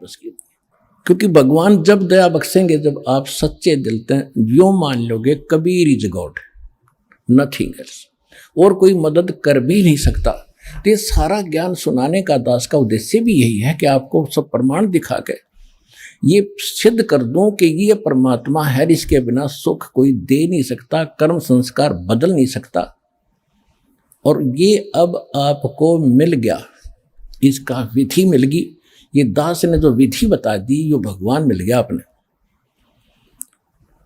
बस की। क्योंकि भगवान जब दया बख्शेंगे, जब आप सच्चे दिल से यो मान लोगे Kabir is God, nothing else, और कोई मदद कर भी नहीं सकता। तो ये सारा ज्ञान सुनाने का दास का उद्देश्य भी यही है कि आपको सब प्रमाण दिखा के ये सिद्ध कर दूं कि ये परमात्मा है, इसके बिना सुख कोई दे नहीं सकता, कर्म संस्कार बदल नहीं सकता। और ये अब आपको मिल गया, इसका विधि मिल गई। ये दास ने जो विधि बता दी, ये भगवान मिल गया आपने।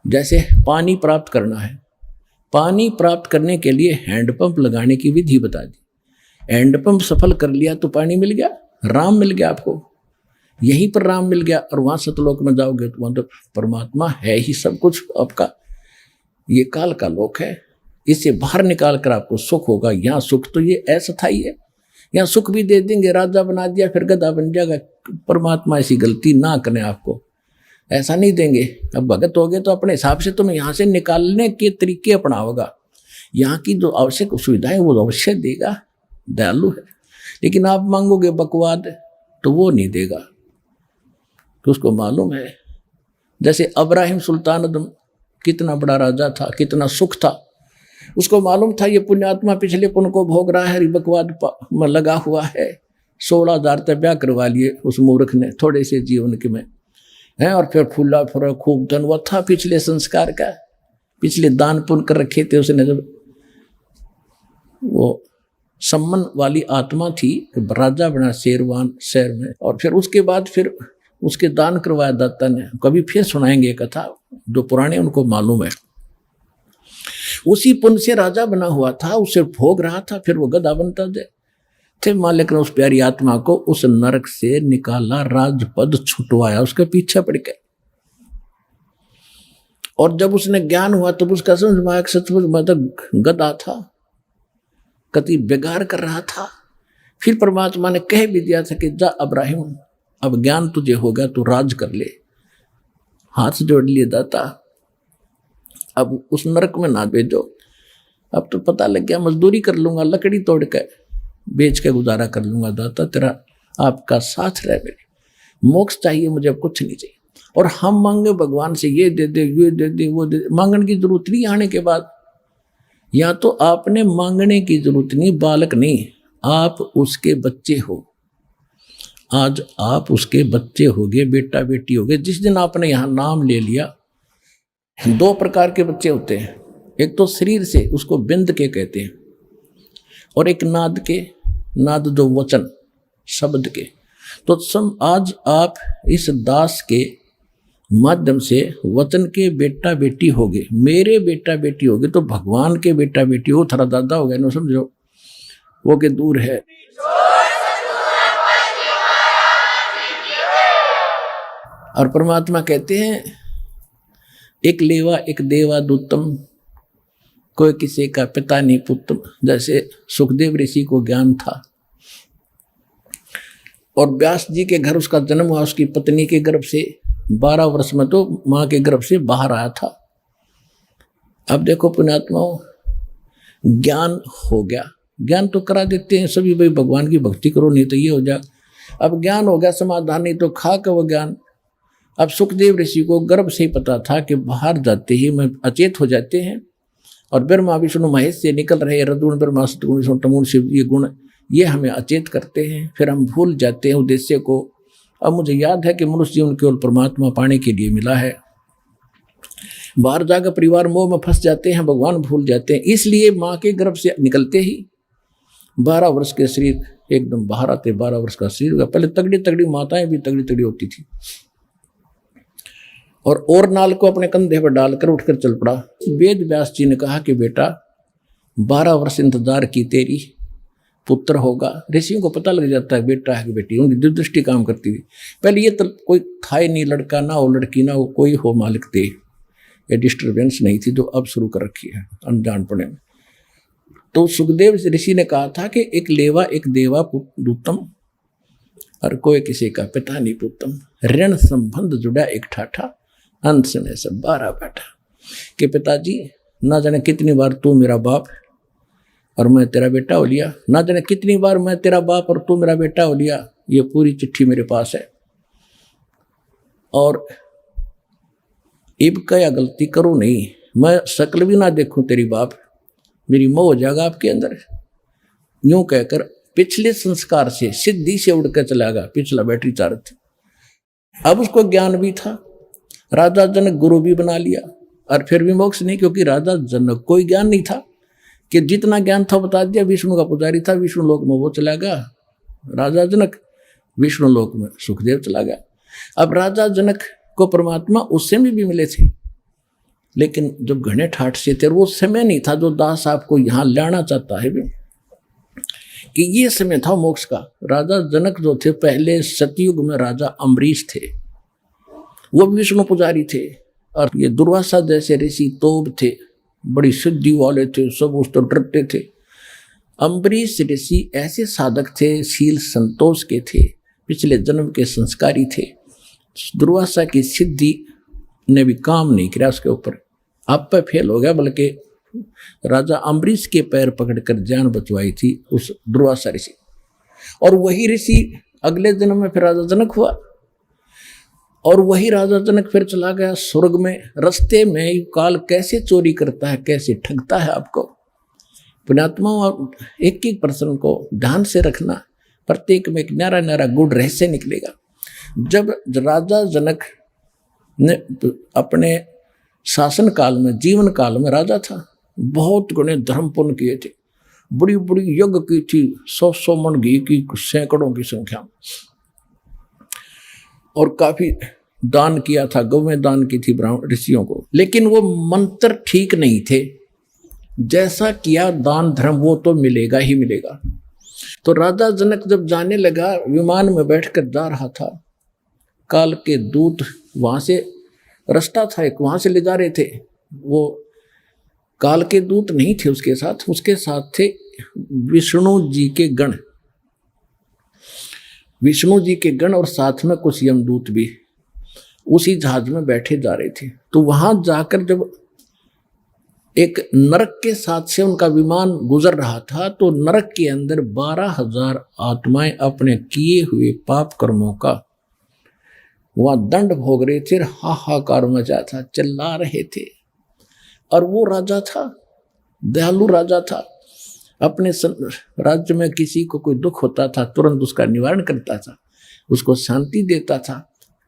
जैसे पानी प्राप्त करना है, पानी प्राप्त करने के लिए हैंडपंप लगाने की विधि बता दी। हैंडपंप सफल कर लिया तो पानी मिल गया, राम मिल गया आपको, यहीं पर राम मिल गया। और वहां सतलोक में जाओगे तो वहां तो परमात्मा है ही सब कुछ आपका। ये काल का लोक है, इससे बाहर निकाल कर आपको सुख होगा। यहाँ सुख तो ये अस्थायी है, यहाँ सुख भी दे देंगे, राजा बना दिया फिर गधा बन जाएगा। परमात्मा ऐसी गलती ना करें, आपको ऐसा नहीं देंगे। अब भगत हो गए तो अपने हिसाब से तुम्हें यहाँ से निकालने के तरीके अपनाओगा। यहाँ की जो आवश्यक सुविधाएं वो अवश्य देगा, दयालु है। लेकिन आप मांगोगे बकवाद तो वो नहीं देगा, तो उसको मालूम है। जैसे अब्राहिम सुल्तान अदम कितना बड़ा राजा था, कितना सुख था, उसको मालूम था ये पुण्यात्मा पिछले पुण्य को भोग रहा है, बकवाद में लगा हुआ है। 16,000 तक ब्याह करवा लिए उस मूर्ख ने थोड़े से जीवन के में है। और फिर फूला फुरा खूब धन हुआ था पिछले संस्कार का, पिछले दान पुण्य कर रखे थे उसने। जब वो सम्मान वाली आत्मा थी, राजा बना शेरवान शहर में। और फिर उसके बाद फिर उसके दान करवाया दाता ने। कभी फिर सुनाएंगे कथा, जो पुराने उनको मालूम है। उसी पुण्य से राजा बना हुआ था, उसे भोग रहा था, फिर वो गधा बनता थे। मालिक ने उस प्यारी आत्मा को उस नरक से निकाला, राजपद छुटवाया, उसके पीछे पड़ गए। और जब उसने ज्ञान हुआ तब उसका समझ में आया सचमुच मैं तो गधा था, कति बेगार कर रहा था। फिर परमात्मा ने कह भी दिया था कि जा अब्राहिम, अब ज्ञान तुझे होगा तो राज कर ले। हाथ जोड़ लिए दाता, अब उस नरक में ना भेजो। अब तो पता लग गया मजदूरी कर लूंगा, लकड़ी तोड़ के बेच के गुजारा कर लूंगा। दाता तेरा आपका साथ रहे, मेरे मोक्ष चाहिए मुझे, अब कुछ नहीं चाहिए। और हम मांगे भगवान से ये दे दे, ये दे दे, वो दे दे, मांगने की जरूरत नहीं। आने के बाद या तो आपने मांगने की जरूरत नहीं, बालक नहीं, आप उसके बच्चे हो। आज आप उसके बच्चे होगे, बेटा बेटी होगे। जिस दिन आपने यहाँ नाम ले लिया, 2 प्रकार के बच्चे होते हैं। एक तो शरीर से, उसको बिंद के कहते हैं, और एक नाद के, नाद जो वचन शब्द के। तो आज आप इस दास के माध्यम से वचन के बेटा बेटी होगे, मेरे बेटा बेटी होगे। तो भगवान के बेटा बेटी हो, थारा दादा हो गया ना, समझो वो के दूर है। और परमात्मा कहते हैं एक लेवा एक देवा दूतम, कोई किसी का पिता नहीं पुत्र। जैसे सुखदेव ऋषि को ज्ञान था और व्यास जी के घर उसका जन्म हुआ, उसकी पत्नी के गर्भ से 12 वर्ष में तो माँ के गर्भ से बाहर आया था। अब देखो पुण्यात्माओं, ज्ञान हो गया, ज्ञान तो करा देते हैं सभी, भाई भगवान की भक्ति करो नहीं तो ये हो जाए। अब ज्ञान हो गया, समाधान नहीं तो खा का वो ज्ञान। अब सुखदेव ऋषि को गर्भ से ही पता था कि बाहर जाते ही में अचेत हो जाते हैं, और ब्रह्मा विष्णु महेश से निकल रहे रजगुण ब्रह्मा सतगुण विष्णु तमोगुण शिव, ये गुण ये हमें अचेत करते हैं। फिर हम भूल जाते हैं उद्देश्य को। अब मुझे याद है कि मनुष्य जीवन केवल परमात्मा पाने के लिए मिला है। बाहर जाकर परिवार मोह में फंस जाते हैं, भगवान भूल जाते हैं। इसलिए माँ के गर्भ से निकलते ही 12 वर्ष के शरीर एकदम बाहर आते, 12 वर्ष का शरीर होगा। पहले तगड़ी तगड़ी माताएं भी तगड़ी तगड़ी होती थी। और नाल को अपने कंधे पर डालकर उठकर चल पड़ा। वेद व्यास जी ने कहा कि बेटा 12 वर्ष इंतजार की, तेरी पुत्र होगा। ऋषियों को पता लग जाता है बेटा है कि बेटी, उनकी दुर्दृष्टि काम करती थी। पहले ये तो कोई था ही नहीं, लड़का ना हो लड़की ना हो, कोई हो मालिक दे, ये डिस्टर्बेंस नहीं थी, जो अब शुरू कर रखी है अनजान पड़े में। तो सुखदेव ऋषि ने कहा था कि एक लेवा एक देवा दूतम, और कोई किसी का पिता नहीं पुत्रम। ऋण संबंध जुड़ा एक ठाठा, अंत में सब 12 बैठा। कि पिताजी ना जाने कितनी बार तू मेरा बाप और मैं तेरा बेटा हो लिया, ना जाने कितनी बार मैं तेरा बाप और तू मेरा बेटा हो लिया। ये पूरी चिट्ठी मेरे पास है। और इब क्या गलती करो नहीं, मैं शक्ल भी ना देखूं तेरी बाप, मेरी मोह हो जाएगा आपके अंदर। यूं कहकर पिछले संस्कार से सिद्धि से उड़ कर चला गया, पिछला बैटरी चार्ज थी। अब उसको ज्ञान भी था, राजा जनक गुरु भी बना लिया, और फिर भी मोक्ष नहीं, क्योंकि राजा जनक कोई ज्ञान नहीं था कि जितना ज्ञान था बता दिया। विष्णु का पुजारी था, विष्णु लोक में वो चला गया राजा जनक, विष्णु लोक में सुखदेव चला गया। अब राजा जनक को परमात्मा उससे भी मिले थे, लेकिन जब घने ठाठ से थे, वो समय नहीं था जो दास आपको यहाँ लाना चाहता है भी, कि ये समय था मोक्ष का। राजा जनक जो थे पहले सतयुग में राजा अम्बरीश थे, वो भी विष्णु पुजारी थे, और ये दुर्वासा जैसे ऋषि तोब थे, बड़ी सिद्धि वाले थे, सब उस तो डरते थे। अम्बरीश ऋषि ऐसे साधक थे, शील संतोष के थे, पिछले जन्म के संस्कारी थे। दुर्वासा की सिद्धि ने भी काम नहीं किया उसके ऊपर, आप पे फेल हो गया, बल्कि राजा अम्बरीश के पैर पकड़कर जान बचवाई थी उस दुर्वासा ऋषि। और वही ऋषि अगले जन्म में फिर राजा जनक हुआ, और वही राजा जनक फिर चला गया स्वर्ग में। रास्ते में काल कैसे चोरी करता है, कैसे ठगता है आपको। पुण्यात्मा, एक एक प्रश्न को ध्यान से रखना, प्रत्येक में एक न्यारा न्यारा गुड़ रहस्य निकलेगा। जब राजा जनक ने अपने शासन काल में, जीवन काल में राजा था, बहुत गुणे धर्म पुण्य किए थे, बड़ी बड़ी यज्ञ की थी, 100 मन घी की, सैकड़ों की संख्या, और काफी दान किया था, गौवें दान की थी ब्राह्मण ऋषियों को। लेकिन वो मंत्र ठीक नहीं थे, जैसा किया दान धर्म वो तो मिलेगा ही मिलेगा। तो राजा जनक जब जाने लगा, विमान में बैठकर जा रहा था, काल के दूत वहां से, रास्ता था एक, वहां से ले जा रहे थे। वो काल के दूत नहीं थे उसके साथ थे विष्णु जी के गण, विष्णु जी के गण, और साथ में कुछ यमदूत भी उसी जहाज में बैठे जा रहे थे। तो वहां जाकर जब एक नरक के साथ से उनका विमान गुजर रहा था, तो नरक के अंदर 12,000 आत्माएं अपने किए हुए पाप कर्मों का वहां दंड भोग रहे थे, हाहाकार मचा था, चिल्ला रहे थे। और वो राजा था, दयालु राजा था, अपने राज्य में किसी को कोई दुख होता था तुरंत उसका निवारण करता था, उसको शांति देता था,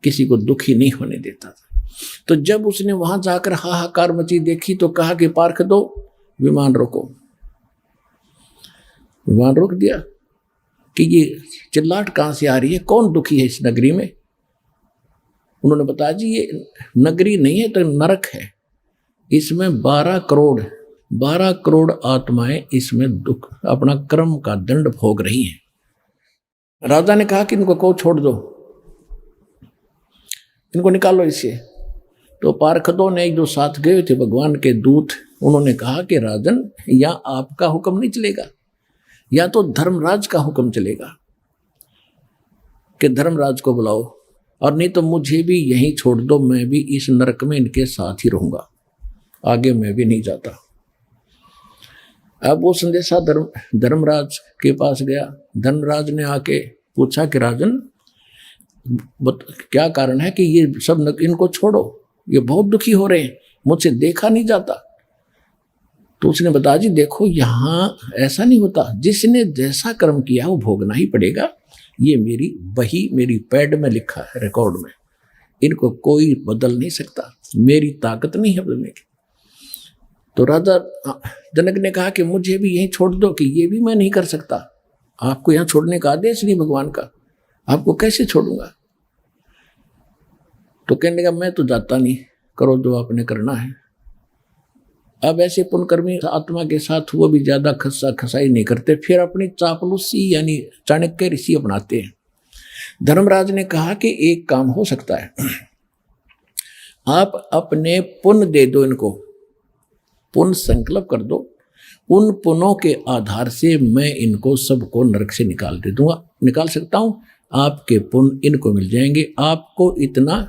किसी को दुखी नहीं होने देता था। तो जब उसने वहां जाकर हाहाकार मची देखी, तो कहा कि पार्क दो, विमान रोको। विमान रोक दिया कि ये चिल्लाहट कहां से आ रही है, कौन दुखी है इस नगरी में। उन्होंने बताया जी ये नगरी नहीं है तो नरक है, इसमें 12 करोड़ आत्माएं इसमें दुख अपना कर्म का दंड भोग रही हैं। राजा ने कहा कि इनको को छोड़ दो, इनको निकालो इससे। तो पार्षदों ने जो साथ गए थे भगवान के दूत, उन्होंने कहा कि राजन, या आपका हुक्म नहीं चलेगा, या तो धर्मराज का हुक्म चलेगा कि धर्मराज को बुलाओ, और नहीं तो मुझे भी यहीं छोड़ दो, मैं भी इस नरक में इनके साथ ही रहूंगा, आगे मैं भी नहीं जाता। अब वो संदेशा धर्मराज के पास गया। धर्मराज ने आके पूछा कि राजन, क्या कारण है कि ये सब इनको छोड़ो, ये बहुत दुखी हो रहे हैं, मुझसे देखा नहीं जाता। तो उसने बताया जी देखो, यहाँ ऐसा नहीं होता, जिसने जैसा कर्म किया वो भोगना ही पड़ेगा। ये मेरी वही मेरी पैड में लिखा है, रिकॉर्ड में, इनको कोई बदल नहीं सकता, मेरी ताकत नहीं है बदलने की। तो राजा जनक ने कहा कि मुझे भी यहीं छोड़ दो, कि ये भी मैं नहीं कर सकता, आपको यहाँ छोड़ने का आदेश नहीं भगवान का, आपको कैसे छोड़ूंगा। तो कहने लगा मैं तो जाता नहीं, करो जो आपने करना है। अब ऐसे पुण्यकर्मी आत्मा के साथ वो भी ज्यादा खस्सा खसाई नहीं करते, फिर अपनी चापलूसी यानी चाणक्य ऋषि अपनाते हैं। धर्मराज ने कहा कि एक काम हो सकता है, आप अपने पुण्य दे दो, इनको पुण्य संकल्प कर दो, उन पुण्यों के आधार से मैं इनको सबको नरक से निकाल दे दूंगा, निकाल सकता हूं, आपके पुण्य इनको मिल जाएंगे, आपको इतना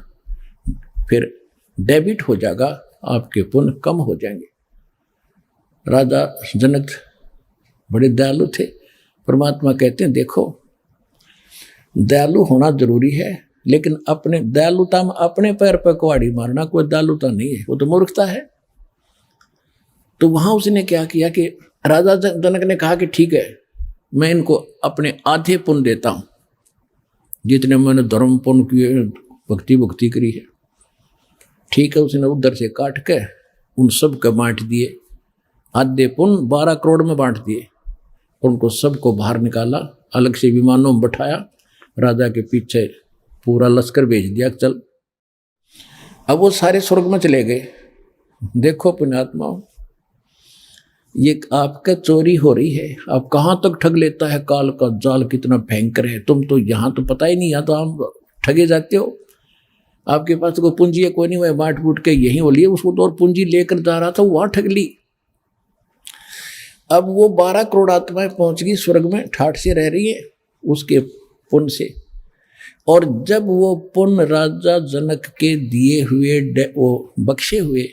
फिर डेबिट हो जाएगा, आपके पुण्य कम हो जाएंगे। राजा जनक बड़े दयालु थे। परमात्मा कहते हैं देखो, दयालु होना जरूरी है, लेकिन अपने दयालुता में अपने पैर पर कुहाड़ी मारना कोई दयालुता नहीं है, वो तो मूर्खता है। तो वहां उसने क्या किया कि राजा जनक ने कहा कि ठीक है, मैं इनको अपने आधे पुण्य देता हूं, जितने मैंने धर्म पुण्य किए, भक्ति करी है। ठीक है, उसने उधर से काट के उन सब के बांट दिए, आधे पुण्य 12 करोड़ में बांट दिए, और उनको सबको बाहर निकाला, अलग से विमानों में बैठाया, राजा के पीछे पूरा लश्कर भेज दिया, चल। अब वो सारे स्वर्ग में चले गए। देखो पुण्यात्माओं, ये आपका चोरी हो रही है, आप कहाँ तक ठग लेता है, काल का जाल कितना भयंकर है। तुम तो यहाँ तो पता ही नहीं, यहाँ तो आप ठगे जाते हो। आपके पास तो कोई पूंजी है कोई नहीं, वह बांट बूट के यहीं हो लिए, उसको तो और पूंजी लेकर जा रहा था, वहां ठग ली। अब वो 12 करोड़ आत्माएं पहुंच गई स्वर्ग में, ठाठ से रह रही है उसके पुण्य से। और जब वो पुण्य राजा जनक के दिए हुए वो बख्शे हुए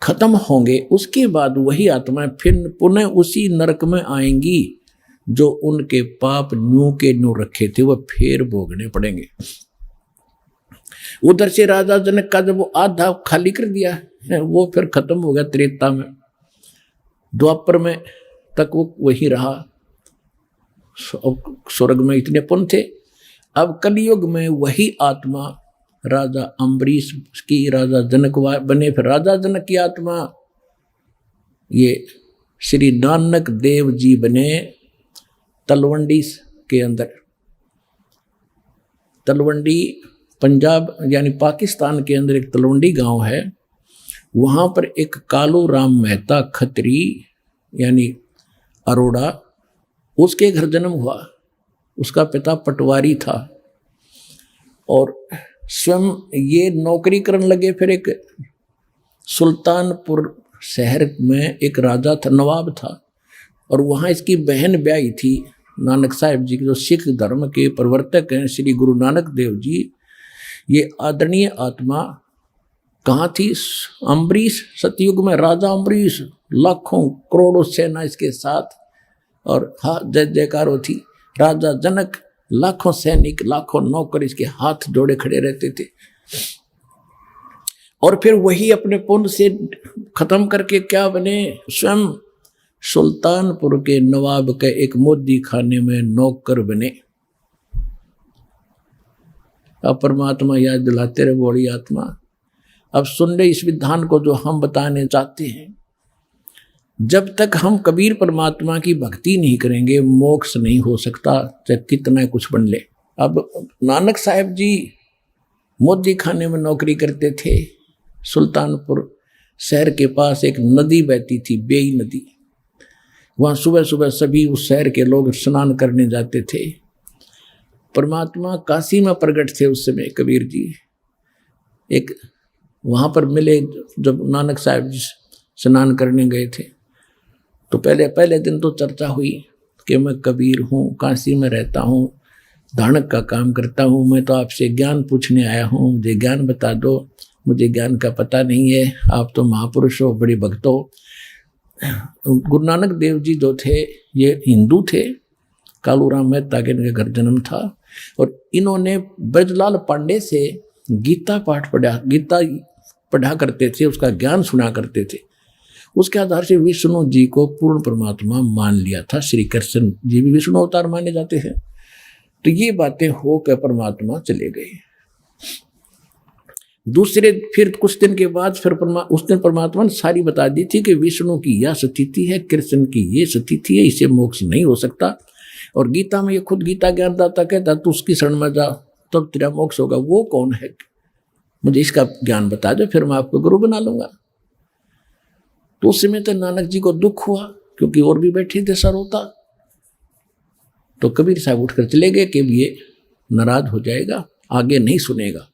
खत्म होंगे, उसके बाद वही आत्माएं फिर पुनः उसी नरक में आएंगी जो उनके पाप न्यू के न्यू रखे थे, वो फिर भोगने पड़ेंगे। उधर से राजा जनक का जब वो आधा खाली कर दिया है, वो फिर खत्म हो गया त्रेता में। द्वापर में तक वो वही रहा, स्वर्ग में इतने पुण्य थे। अब कलयुग में वही आत्मा राजा अम्बरीश की, राजा जनक बने, फिर राजा जनक की आत्मा ये श्री नानक देव जी बने तलवंडी के अंदर। तलवंडी पंजाब यानी पाकिस्तान के अंदर एक तलवंडी गांव है, वहां पर एक कालू राम मेहता खत्री यानी अरोड़ा, उसके घर जन्म हुआ। उसका पिता पटवारी था और स्वयं ये नौकरी करने लगे। फिर एक सुल्तानपुर शहर में एक राजा था, नवाब था, और वहाँ इसकी बहन ब्याही थी नानक साहिब जी की, जो सिख धर्म के प्रवर्तक हैं श्री गुरु नानक देव जी। ये आदरणीय आत्मा कहाँ थी? अम्बरीश, सतयुग में राजा अम्बरीश, लाखों करोड़ों सेना इसके साथ, और हाँ जय जयकार होती। राजा जनक, लाखों सैनिक, लाखों नौकर इसके हाथ जोड़े खड़े रहते थे। और फिर वही अपने पुण्य से खत्म करके क्या बने? स्वयं सुल्तानपुर के नवाब के एक मोदी खाने में नौकर बने। अब परमात्मा याद दिलाते रहे, बड़ी आत्मा। अब सुन ले इस विधान को जो हम बताने चाहते हैं। जब तक हम कबीर परमात्मा की भक्ति नहीं करेंगे, मोक्ष नहीं हो सकता, चाहे कितना कुछ बन ले। अब नानक साहिब जी मोदी खाने में नौकरी करते थे। सुल्तानपुर शहर के पास एक नदी बहती थी, बेई नदी। वहाँ सुबह सुबह सभी उस शहर के लोग स्नान करने जाते थे। परमात्मा काशी में प्रकट थे उस समय कबीर जी। एक वहाँ पर मिले, जब नानक साहिब जी स्नान करने गए थे, तो पहले दिन तो चर्चा हुई कि मैं कबीर हूँ, काशी में रहता हूँ, धानक का काम करता हूँ, मैं तो आपसे ज्ञान पूछने आया हूँ, मुझे ज्ञान बता दो, मुझे ज्ञान का पता नहीं है, आप तो महापुरुष हो, बड़े भक्त हो। गुरु नानक देव जी जो थे ये हिंदू थे, कालूराम मेहता के इनके घर जन्म था, और इन्होंने ब्रजलाल पांडे से गीता पाठ पढ़ा, गीता पढ़ा करते थे, उसका ज्ञान सुना करते थे। उसके आधार से विष्णु जी को पूर्ण परमात्मा मान लिया था। श्री कृष्ण जी भी विष्णु अवतार माने जाते हैं। तो ये बातें होकर परमात्मा चले गए। दूसरे फिर कुछ दिन के बाद फिर उस दिन परमात्मा ने सारी बता दी थी कि विष्णु की यह स्थिति है, कृष्ण की ये स्थिति है, इसे मोक्ष नहीं हो सकता। और गीता में ये खुद गीता ज्ञानदाता कहता, तू उसकी शरण में जा तब तेरा मोक्ष होगा। वो कौन है? मुझे इसका ज्ञान बता दो, फिर मैं आपको गुरु बना लूंगा। तो उस समय तो नानक जी को दुख हुआ, क्योंकि और भी बैठे थे सरोता। तो कबीर साहब उठकर चले गए कि ये नाराज हो जाएगा, आगे नहीं सुनेगा।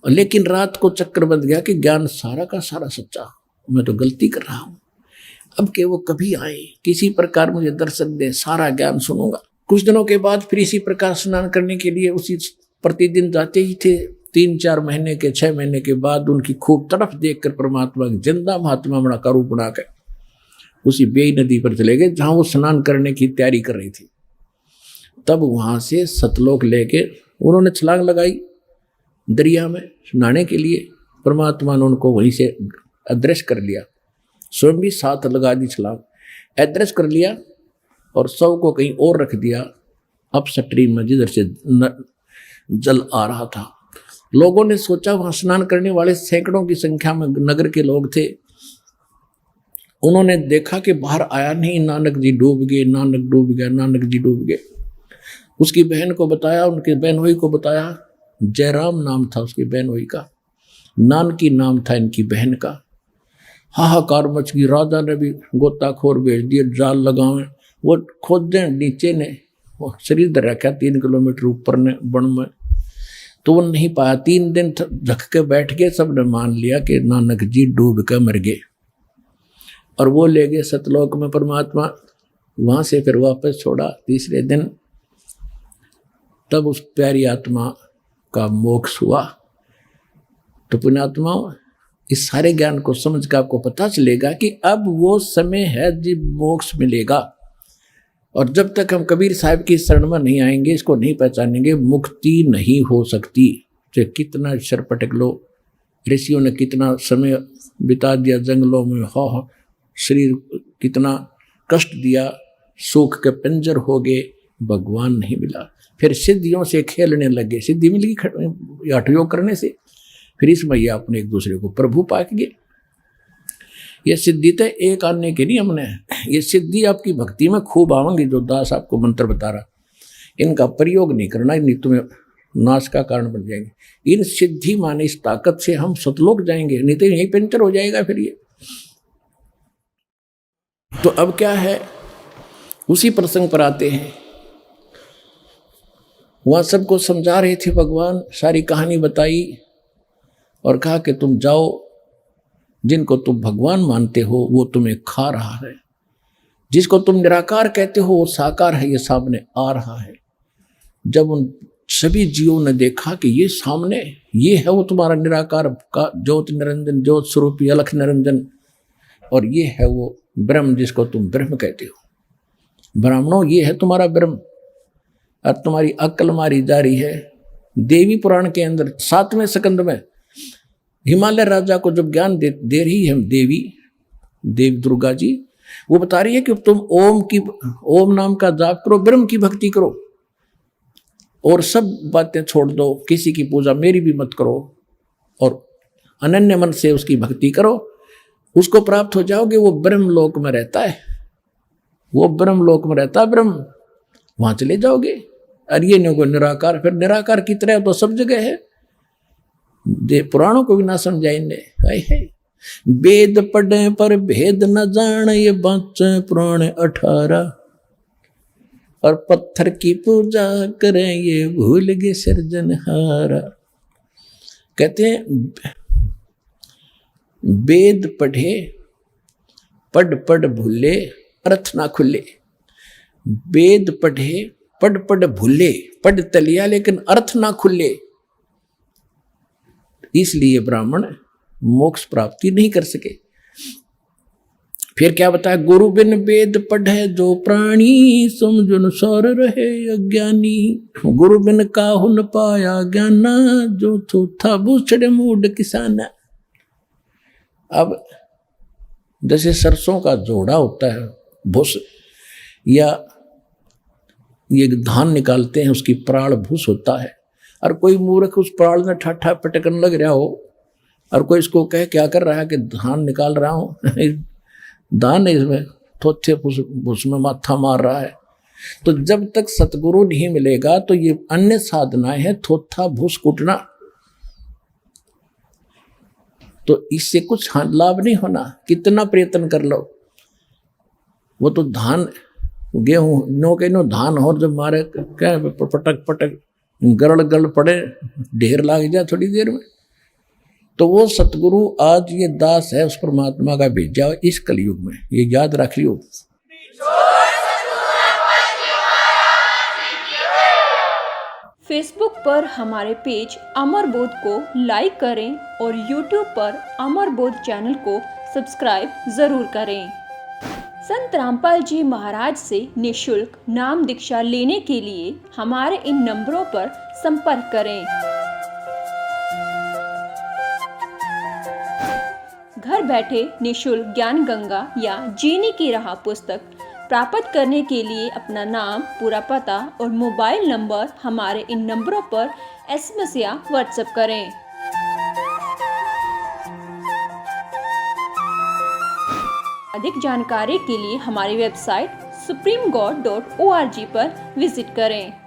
लेकिन रात को चक्कर बंध गया कि ज्ञान सारा का सारा सच्चा, मैं तो गलती कर रहा हूं। अब के वो कभी आए, किसी प्रकार मुझे दर्शन दे, सारा ज्ञान सुनूंगा। कुछ दिनों के बाद फिर इसी प्रकार स्नान करने के लिए उसी प्रतिदिन जाते ही थे। 3-4 महीने के 6 महीने के बाद उनकी खूब तरफ देखकर परमात्मा की जिंदा महात्मा बड़ा का रूप बनाकर उसी बेई नदी पर चले गए, जहां वो स्नान करने की तैयारी कर रही थी। तब वहां से सतलोक लेके उन्होंने छलांग लगाई दरिया में नहाने के लिए। परमात्मा ने उनको वहीं से अदृश्य कर लिया, स्वयं भी साथ लगा दी छलांग, अदृश्य कर लिया और शव को कहीं और रख दिया अपस्ट्रीम में जिधर से जल आ रहा था। लोगों ने सोचा, वहां स्नान करने वाले सैकड़ों की संख्या में नगर के लोग थे। उन्होंने देखा कि बाहर आया नहीं, नानक जी डूब गए, नानक डूब गया, नानक जी डूब गए। उसकी बहन को बताया, उनके बहनोई को बताया, जयराम नाम था उसकी बहनोई का, नानकी नाम था इनकी बहन का। हाहाकार मच गई। राजा ने भी गोताखोर भेज दिए, जाल लगावे। वो खोदें नीचे ने, वो शरीर धर रखा 3 किलोमीटर ऊपर ने बन में, तो वो नहीं पाया। 3 दिन झक के बैठ गए, सबने मान लिया कि नानक जी डूब कर मर गए और वो ले गए सतलोक में परमात्मा। वहां से फिर वापस छोड़ा तीसरे दिन, तब उस प्यारी आत्मा का मोक्ष हुआ। तो पुण्यात्मा, इस सारे ज्ञान को समझ कर आपको पता चलेगा कि अब वो समय है जब मोक्ष मिलेगा। और जब तक हम कबीर साहब की शरण में नहीं आएंगे, इसको नहीं पहचानेंगे, मुक्ति नहीं हो सकती। चाहे कितना शरपटक लो, ऋषियों ने कितना समय बिता दिया जंगलों में, हो शरीर कितना कष्ट दिया, सुख के पिंजर हो गए, भगवान नहीं मिला। फिर सिद्धियों से खेलने लगे, सिद्धि मिल गई हठ योग करने से, फिर इसमें ये अपने एक दूसरे को प्रभु पाक गए। ये सिद्धि तो एक आने की नहीं, हमने ये सिद्धि आपकी भक्ति में खूब आवेंगी। जो दास आपको मंत्र बता रहा, इनका प्रयोग नहीं करना, नहीं तुम्हें नाश का कारण बन जाएंगे। इन सिद्धि माने इस ताकत से हम सतलोक जाएंगे, नहीं तो यही पंचर हो जाएगा फिर ये। तो अब क्या है, उसी प्रसंग पर आते हैं। वहां सबको समझा रहे थे भगवान, सारी कहानी बताई और कहा कि तुम जाओ, जिनको तुम भगवान मानते हो वो तुम्हें खा रहा है, जिसको तुम निराकार कहते हो वो साकार है, ये सामने आ रहा है। जब उन सभी जीवों ने देखा कि ये सामने, ये है वो तुम्हारा निराकार का ज्योत निरंजन, ज्योत स्वरूपी अलख निरंजन, और ये है वो ब्रह्म जिसको तुम ब्रह्म कहते हो। ब्राह्मणों, ये है तुम्हारा ब्रह्म और तुम्हारी अक्ल मारी जा रही है। देवी पुराण के अंदर 7वें स्कंद में हिमालय राजा को जब ज्ञान दे रही है देवी दुर्गा जी, वो बता रही है कि तुम ओम नाम का जाप करो, ब्रह्म की भक्ति करो और सब बातें छोड़ दो, किसी की पूजा मेरी भी मत करो और अनन्य मन से उसकी भक्ति करो, उसको प्राप्त हो जाओगे। वो ब्रह्म लोक में रहता है, वो ब्रह्म लोक में रहता है ब्रह्म, वहां चले जाओगे। और ये नहीं को निराकार, फिर निराकार की तरह तो सब जगह है। पुराणों को भी ना समझाएंगे। वेद पढ़े पर भेद न जान, ये बाँचे पुराण 18, और पत्थर की पूजा करें ये भूल गए सिरजनहारा। कहते हैं वेद पढ़े पढ़ भूले अर्थ ना खुले। वेद पढ़े पढ़ भूले, पढ़ तलिया लेकिन अर्थ ना खुले, इसलिए ब्राह्मण मोक्ष प्राप्ति नहीं कर सके। फिर क्या बताया, गुरु बिन वेद पढ़े जो प्राणी, समझुन सौर रहे अज्ञानी। गुरु बिन काहु न पाया ज्ञाना, जो थूथा बूछड़े मूड किसाना। अब जैसे सरसों का जोड़ा होता है, भूस, या ये धान निकालते हैं, उसकी प्राण भूस होता है, और कोई मूर्ख उस प्राण में ठाठा पटकन लग रहा हो और कोई इसको कहे क्या कर रहा है कि धान निकाल रहा हूं, धान इसमें थोथे भूस में माथा मार रहा है। तो जब तक सतगुरु नहीं मिलेगा तो ये अन्य साधनाएं हैं, थोथा भूस कुटना, तो इससे कुछ लाभ नहीं होना, कितना प्रयत्न कर लो। वो तो धान गेहूं नो के नो धान और जब मारे क्या पटक गड़ पड़े, ढेर लाग जाए थोड़ी देर में। तो वो सतगुरु आज ये दास है उस परमात्मा का भेजा इस कलयुग में, ये याद रख लियो। फेसबुक पर हमारे पेज अमर बोध को लाइक करें और यूट्यूब पर अमर बोध चैनल को सब्सक्राइब जरूर करें। संत रामपाल जी महाराज से निशुल्क नाम दीक्षा लेने के लिए हमारे इन नंबरों पर संपर्क करें। घर बैठे निशुल्क ज्ञान गंगा या जीने की राह पुस्तक प्राप्त करने के लिए अपना नाम, पूरा पता और मोबाइल नंबर हमारे इन नंबरों पर SMS या व्हाट्सएप करें। अधिक जानकारी के लिए हमारी वेबसाइट supremegod.org पर विजिट करें।